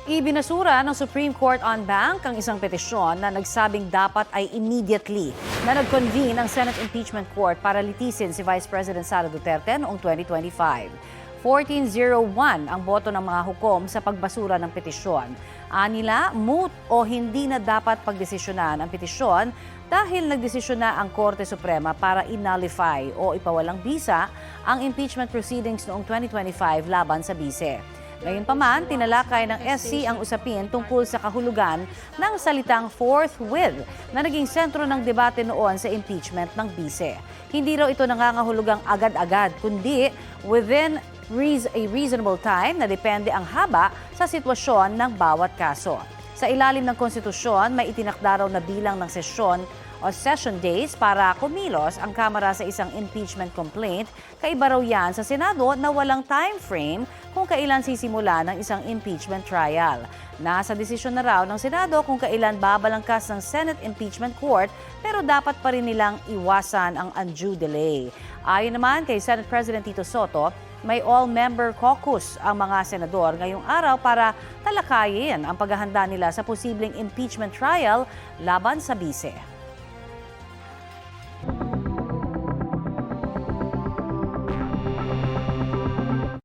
Ibinasura ng Supreme Court on Bank ang isang petisyon na nagsabing dapat ay immediately na nag-convene ang Senate Impeachment Court para litisin si Vice President Sara Duterte noong 2025. 14-0-1 ang boto ng mga hukom sa pagbasura ng petisyon. Anila, moot o hindi na dapat pagdesisyonan ang petisyon dahil nagdesisyon na ang Korte Suprema para i-nullify o ipawalang bisa ang impeachment proceedings noong 2025 laban sa bise. Gayunpaman, tinalakay ng SC ang usapin tungkol sa kahulugan ng salitang forthwith na naging sentro ng debate noon sa impeachment ng bise. Hindi raw ito nangangahulugang agad-agad, kundi within a reasonable time na depende ang haba sa sitwasyon ng bawat kaso. Sa ilalim ng konstitusyon, may itinakda raw na bilang ng sesyon o session days para kumilos ang Kamara sa isang impeachment complaint. Kaiba raw yan sa Senado na walang time frame kung kailan sisimula ng isang impeachment trial. Nasa desisyon na raw ng Senado kung kailan babalangkas ng Senate Impeachment Court, pero dapat pa rin nilang iwasan ang undue delay. Ayon naman kay Senate President Tito Soto, may all-member caucus ang mga senador ngayong araw para talakayin ang paghahanda nila sa posibleng impeachment trial laban sa bise.